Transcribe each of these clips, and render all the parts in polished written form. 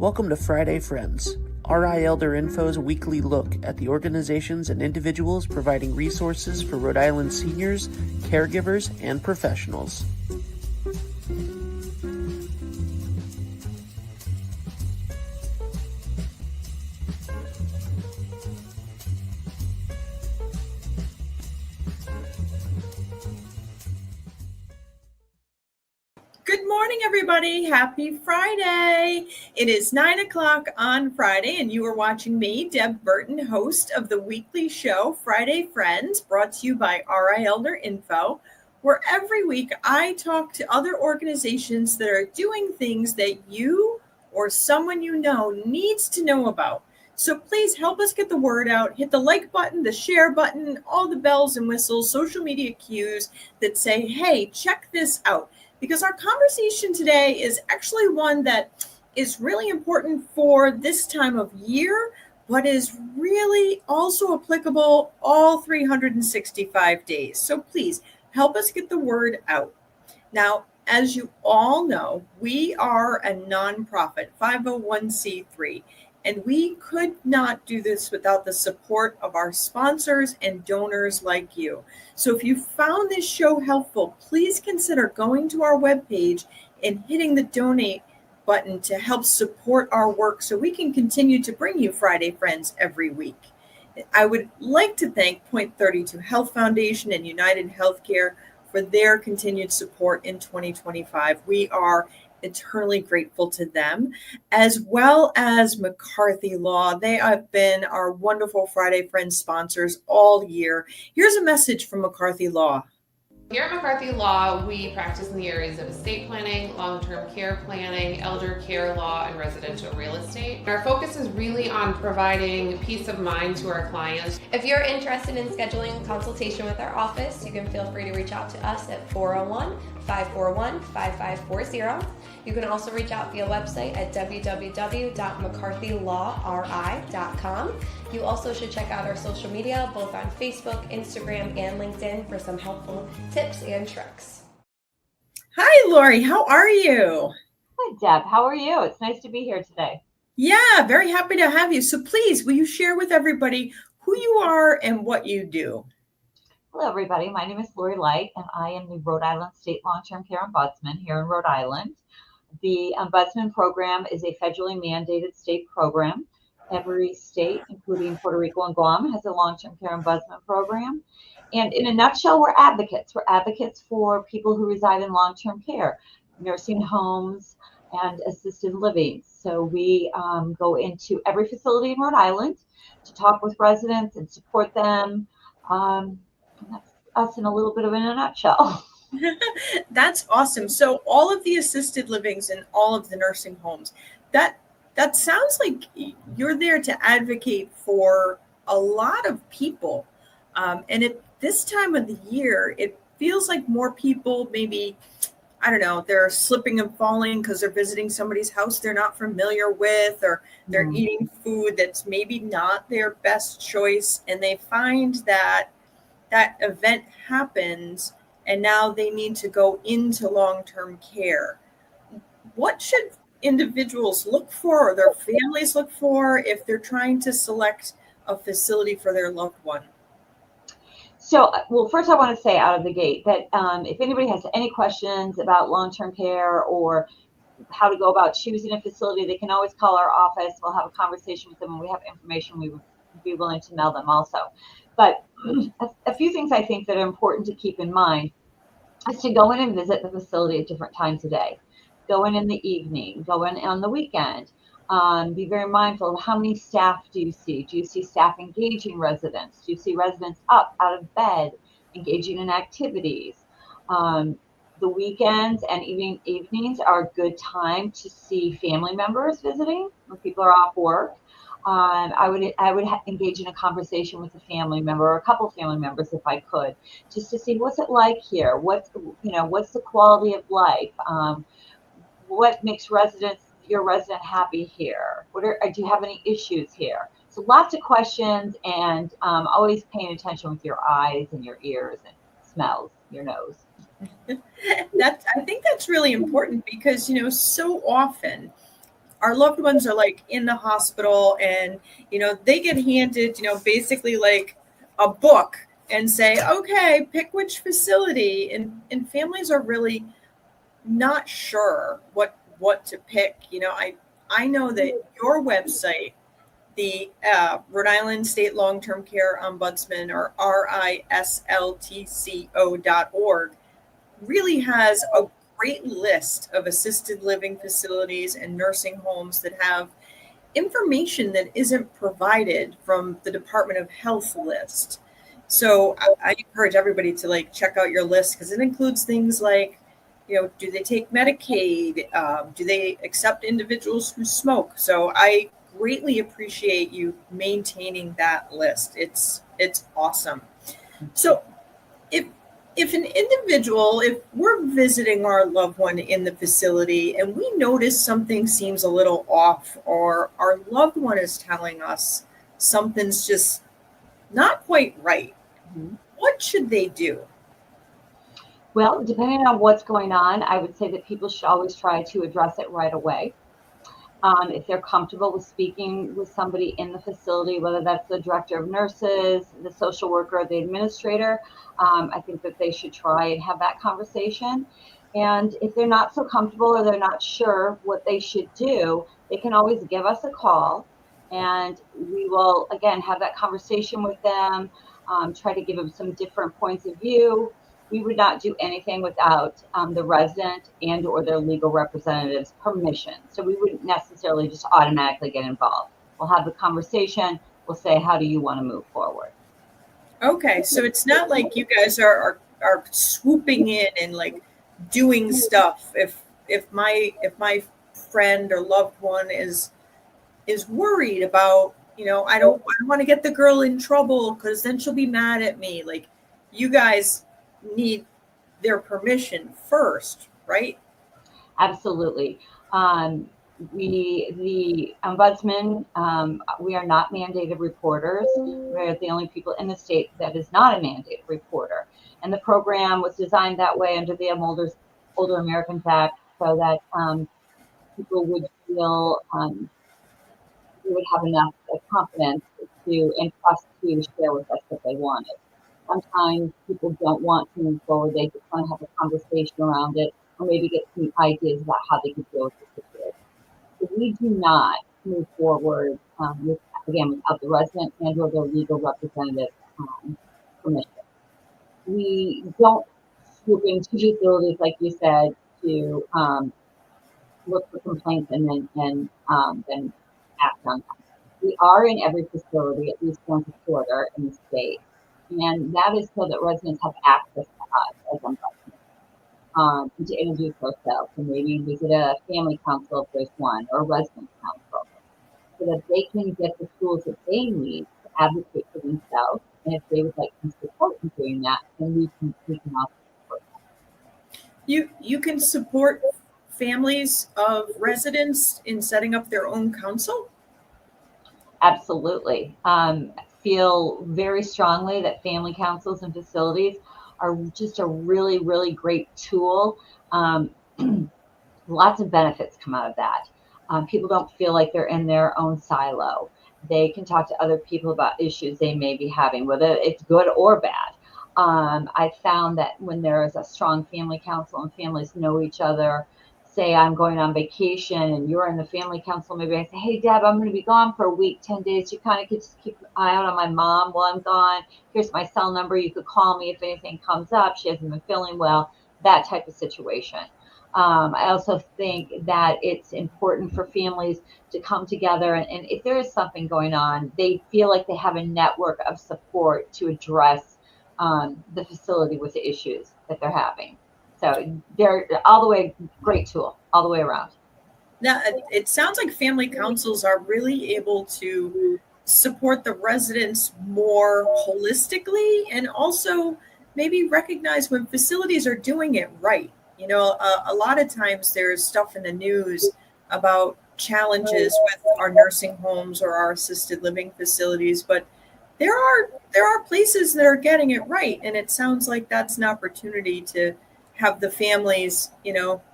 Welcome to Friday Friends, RI Elder Info's weekly look at the organizations and individuals providing resources for Rhode Island seniors, caregivers, and professionals. Good morning, everybody. Happy Friday. It is 9 o'clock on Friday, and you are watching me, Deb Burton, host of the weekly show, Friday Friends, brought to you by RI Elder Info, where every week I talk to other organizations that are doing things that you or someone you know needs to know about. So please help us get the word out. Hit the like button, the share button, all the bells and whistles, social media cues that say, hey, check this out. Because our conversation today is actually one that is really important for this time of year, but is really also applicable all 365 days. So please help us get the word out. Now, as you all know, we are a nonprofit, 501c3, and we could not do this without the support of our sponsors and donors like you. So if you found this show helpful, please consider going to our webpage and hitting the donate button to help support our work so we can continue to bring you Friday Friends every week. I would like to thank Point 32 Health Foundation and United Healthcare for their continued support in 2025. We are eternally grateful to them, as well as McCarthy Law. They have been our wonderful Friday Friends sponsors all year. Here's a message from McCarthy Law. Here at McCarthy Law, we practice in the areas of estate planning, long-term care planning, elder care law, and residential real estate. Our focus is really on providing peace of mind to our clients. If you're interested in scheduling a consultation with our office, you can feel free to reach out to us at 401-541-5540. You can also reach out via website at www.mccarthylawri.com. You also should check out our social media, both on Facebook, Instagram, and LinkedIn for some helpful tips and tricks. Hi, Lori. How are you? Hi, Deb. How are you? It's nice to be here today. Yeah, very happy to have you. So please, will you share with everybody who you are and what you do? Hello, everybody. My name is Lori Light, and I am the Rhode Island State Long-Term Care Ombudsman here in Rhode Island. The Ombudsman program is a federally mandated state program. Every state, including Puerto Rico and Guam, has a long-term care ombudsman program. And in a nutshell, we're advocates. We're advocates for people who reside in long-term care, nursing homes, and assisted living. So we go into every facility in Rhode Island to talk with residents and support them. And that's us in a little bit of in a nutshell. That's awesome. So all of the assisted livings and all of the nursing homes, that sounds like you're there to advocate for a lot of people. And at this time of the year, it feels like more people maybe, I don't know, they're slipping and falling because they're visiting somebody's house they're not familiar with, or they're eating food that's maybe not their best choice. And they find that that event happens and now they need to go into long-term care. What should individuals look for, or their families look for, if they're trying to select a facility for their loved one? So, well, first I want to say out of the gate that if anybody has any questions about long-term care or how to go about choosing a facility, they can always call our office. We'll have a conversation with them, and we have information we would be willing to mail them also. But a few things I think that are important to keep in mind is to go in and visit the facility at different times of day. Go in the evening, go in on the weekend. Be very mindful of how many staff do you see? Do you see staff engaging residents? Do you see residents up out of bed, engaging in activities? The weekends and evenings are a good time to see family members visiting when people are off work. I would engage in a conversation with a family member or a couple of family members if I could, just to see what's it like here. What's the quality of life? What makes your resident happy here? Do you have any issues here? So lots of questions, and always paying attention with your eyes and your ears and smells, your nose. I think that's really important because, so often our loved ones are like in the hospital and, they get handed, basically like a book and say, okay, pick which facility. And families are really not sure what to pick. I know that your website, the Rhode Island State Long-Term Care Ombudsman, or RISLTCO.org, really has a great list of assisted living facilities and nursing homes that have information that isn't provided from the Department of Health list. So I encourage everybody to like check out your list, because it includes things like, do they take Medicaid? Do they accept individuals who smoke? So I greatly appreciate you maintaining that list. It's awesome. So if an individual, if we're visiting our loved one in the facility and we notice something seems a little off, or our loved one is telling us something's just not quite right, what should they do? Well, depending on what's going on, I would say that people should always try to address it right away. If they're comfortable with speaking with somebody in the facility, whether that's the director of nurses, the social worker, or the administrator, I think that they should try and have that conversation. And if they're not so comfortable or they're not sure what they should do, they can always give us a call, and we will, again, have that conversation with them, try to give them some different points of view. We would not do anything without the resident and or their legal representative's permission. So we wouldn't necessarily just automatically get involved. We'll have the conversation. We'll say, how do you want to move forward? Okay, so it's not like you guys are swooping in and like doing stuff. If my friend or loved one is worried about, I don't want to get the girl in trouble because then she'll be mad at me. Like, you guys need their permission first, right? Absolutely. The ombudsman, we are not mandated reporters. We're the only people in the state that is not a mandated reporter. And the program was designed that way under the Older Americans Act, so that people would feel they would have enough confidence and trust to share with us what they wanted. Sometimes people don't want to move forward. They just want to have a conversation around it, or maybe get some ideas about how they can deal with the situation. So we do not move forward, without the resident and or their legal representative permission. We don't swoop into facilities, like you said, to look for complaints and then act on them. We are in every facility at least once a quarter in the state. And that is so that residents have access to us as ombudsmen, to introduce ourselves, and maybe visit a family council if there's one, or a resident council, so that they can get the tools that they need to advocate for themselves. And if they would like some support in doing that, then we can also support them. You can support families of residents in setting up their own council? Absolutely. Feel very strongly that family councils and facilities are just a really, really great tool. Lots of benefits come out of that. People don't feel like they're in their own silo. They can talk to other people about issues they may be having, whether it's good or bad. I found that when there is a strong family council and families know each other, say I'm going on vacation and you're in the family council, maybe I say, hey, Deb, I'm going to be gone for a week, 10 days. You kind of could just keep an eye out on my mom while I'm gone. Here's my cell number. You could call me if anything comes up. She hasn't been feeling well, that type of situation. I also think that it's important for families to come together, and if there is something going on, they feel like they have a network of support to address the facility with the issues that they're having. So they're all the way, great tool, all the way around. Now, it sounds like family councils are really able to support the residents more holistically, and also maybe recognize when facilities are doing it right. A lot of times there's stuff in the news about challenges with our nursing homes or our assisted living facilities, but there are places that are getting it right. And it sounds like that's an opportunity to have the families,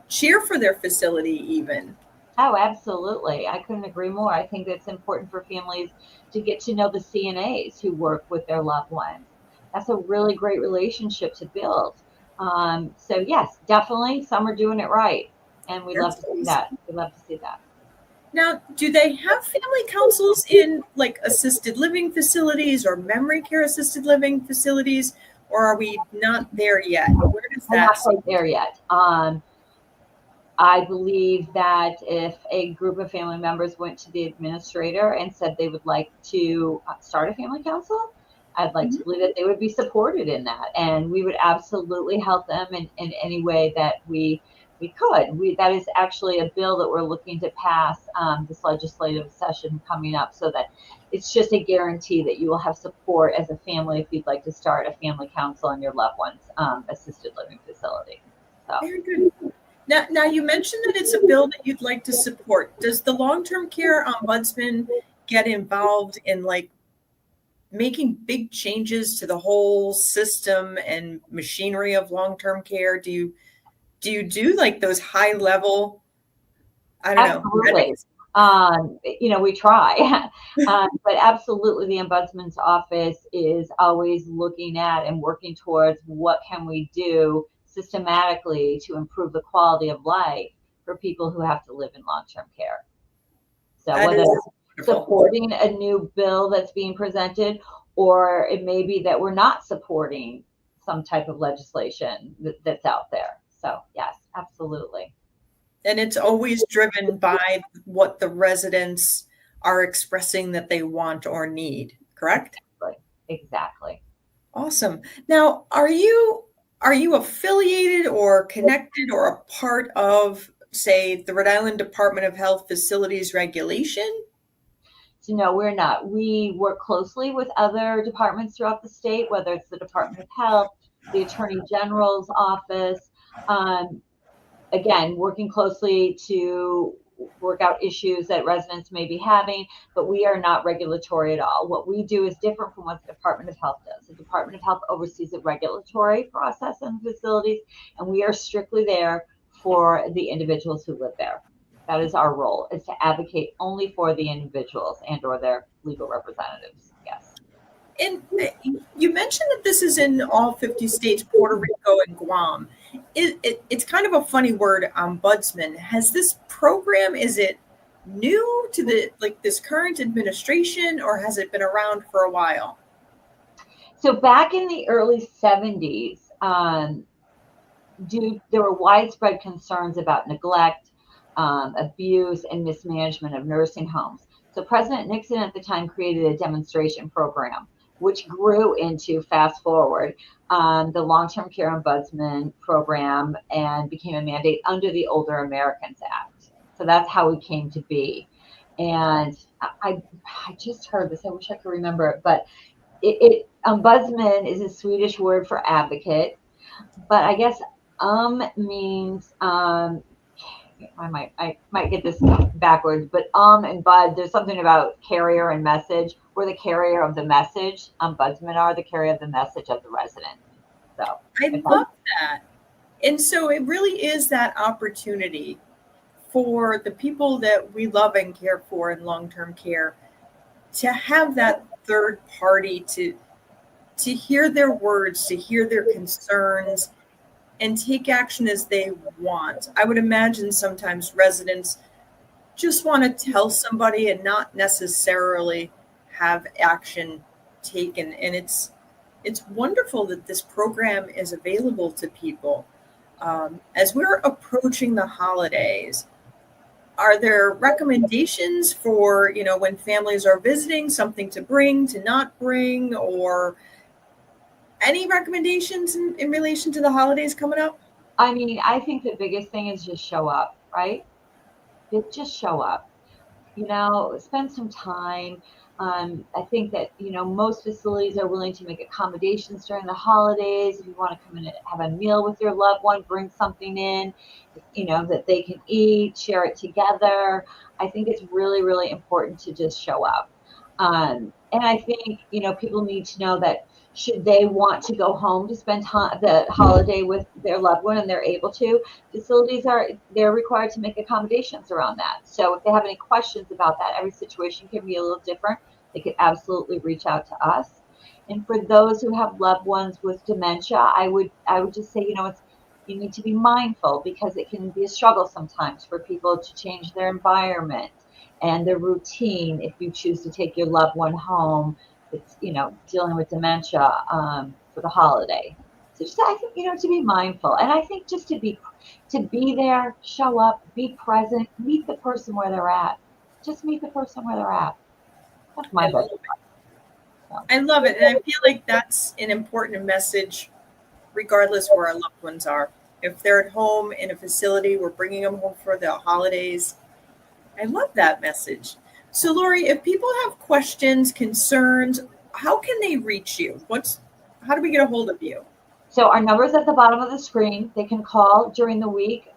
cheer for their facility even. Oh, absolutely. I couldn't agree more. I think it's important for families to get to know the CNAs who work with their loved ones. That's a really great relationship to build. So yes, definitely some are doing it right. And we love That's to see awesome. that. We love to see that. Now, do they have family councils in like assisted living facilities or memory care assisted living facilities, or are we not there yet? Where does We're not that quite there yet. I believe that if a group of family members went to the administrator and said they would like to start a family council, I'd like to believe that they would be supported in that. And we would absolutely help them in any way that we could. That is actually a bill that we're looking to pass this legislative session coming up, so that it's just a guarantee that you will have support as a family if you'd like to start a family council in your loved one's assisted living facility. So. Very good. Now, you mentioned that it's a bill that you'd like to support. Does the long-term care ombudsman get involved in like making big changes to the whole system and machinery of long-term care? Do you do like those high level, I don't Absolutely. know. We try, but absolutely the ombudsman's office is always looking at and working towards what can we do systematically to improve the quality of life for people who have to live in long-term care. So That whether is it's wonderful. supporting a new bill that's being presented, or it may be that we're not supporting some type of legislation that's out there. So yes, absolutely. And it's always driven by what the residents are expressing that they want or need, correct? Exactly. Awesome. Now, are you affiliated or connected or a part of, say, the Rhode Island Department of Health Facilities Regulation? So no, we're not. We work closely with other departments throughout the state, whether it's the Department of Health, the Attorney General's office. Again, working closely to work out issues that residents may be having, but we are not regulatory at all. What we do is different from what the Department of Health does. The Department of Health oversees the regulatory process in facilities, and we are strictly there for the individuals who live there. That is our role, is to advocate only for the individuals and or their legal representatives. Yes. And you mentioned that this is in all 50 states, Puerto Rico and Guam. It's kind of a funny word, ombudsman. Has this program, is it new to this current administration, or has it been around for a while? So back in the early 70s, there were widespread concerns about neglect, abuse, and mismanagement of nursing homes. So President Nixon at the time created a demonstration program, which grew into, fast forward, the Long-Term Care Ombudsman program, and became a mandate under the Older Americans Act. So that's how it came to be. And I just heard this, I wish I could remember it, but ombudsman is a Swedish word for advocate, but I guess means I might get this backwards, but and bud, there's something about carrier and message. We're the carrier of the message. Ombudsmen are the carrier of the message of the resident. So I love that. And so it really is that opportunity for the people that we love and care for in long-term care to have that third party to hear their words, to hear their concerns, and take action as they want. I would imagine sometimes residents just want to tell somebody and not necessarily have action taken. And it's wonderful that this program is available to people. As we're approaching the holidays, are there recommendations for, when families are visiting, something to bring, to not bring, or any recommendations in relation to the holidays coming up? I mean, I think the biggest thing is just show up, right? Just show up, spend some time. I think that, most facilities are willing to make accommodations during the holidays. If you want to come in and have a meal with your loved one, bring something in, that they can eat, share it together. I think it's really, really important to just show up. And I think, people need to know that should they want to go home to spend the holiday with their loved one and they're able to, facilities they're required to make accommodations around that. So if they have any questions about that, every situation can be a little different. They could absolutely reach out to us. And for those who have loved ones with dementia, I would just say, you need to be mindful, because it can be a struggle sometimes for people to change their environment and their routine if you choose to take your loved one home. It's, dealing with dementia for the holiday. So just, I think, to be mindful. And I think just to be there, show up, be present, meet the person where they're at. Just meet the person where they're at. That's my best advice. I love it. And I feel like that's an important message, regardless where our loved ones are. If they're at home in a facility, we're bringing them home for the holidays. I love that message. So, Lori, if people have questions, concerns, how can they reach you? How do we get a hold of you? So our number's at the bottom of the screen. They can call during the week.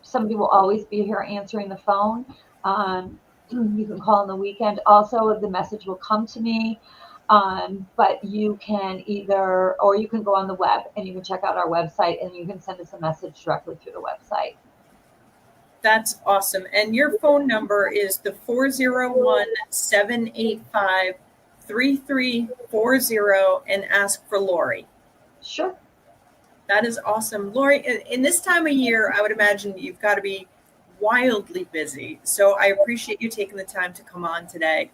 Somebody will always be here answering the phone. You can call on the weekend. Also, the message will come to me. But you can you can go on the web and you can check out our website, and you can send us a message directly through the website. That's awesome. And your phone number is the 401-785-3340, and ask for Lori. Sure. That is awesome. Lori, in this time of year, I would imagine you've got to be wildly busy. So I appreciate you taking the time to come on today.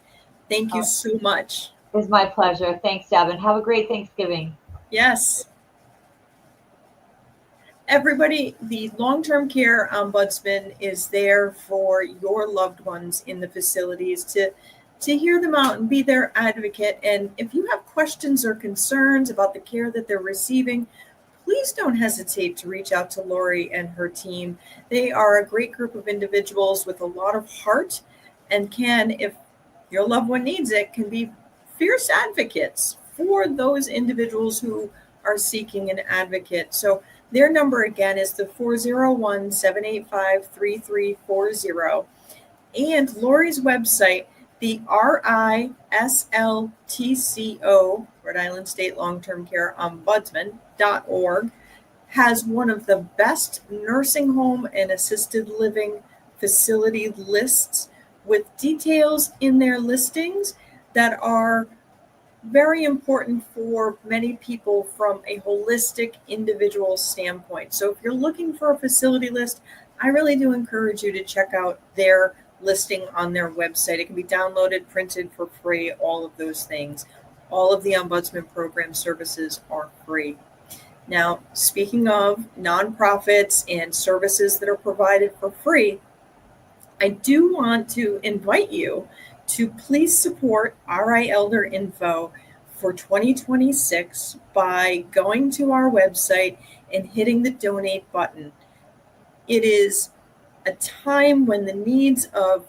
Thank you so much. It was my pleasure. Thanks, Deb, and have a great Thanksgiving. Yes. Everybody, the long-term care ombudsman is there for your loved ones in the facilities to hear them out and be their advocate. And if you have questions or concerns about the care that they're receiving, please don't hesitate to reach out to Lori and her team. They are a great group of individuals with a lot of heart, and can, if your loved one needs it, can be fierce advocates for those individuals who are seeking an advocate. So their number again is the 401-785-3340. And Lori's website, the RISLTCO, Rhode Island State Long-Term Care Ombudsman.org, has one of the best nursing home and assisted living facility lists, with details in their listings that are very important for many people from a holistic individual standpoint. So if you're looking for a facility list, I really do encourage you to check out their listing on their website. It can be downloaded, printed for free, all of those things. All of the Ombudsman program services are free. Now, speaking of nonprofits and services that are provided for free, I do want to invite you to please support RI Elder Info for 2026 by going to our website and hitting the donate button. It is a time when the needs of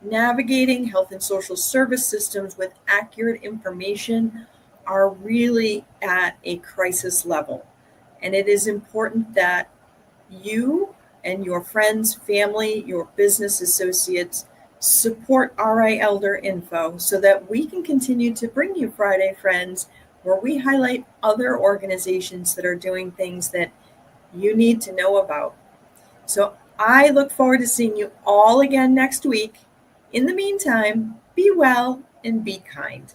navigating health and social service systems with accurate information are really at a crisis level. And it is important that you and your friends, family, your business associates support RI Elder Info so that we can continue to bring you Friday Friends, where we highlight other organizations that are doing things that you need to know about. So I look forward to seeing you all again next week. In the meantime, be well and be kind.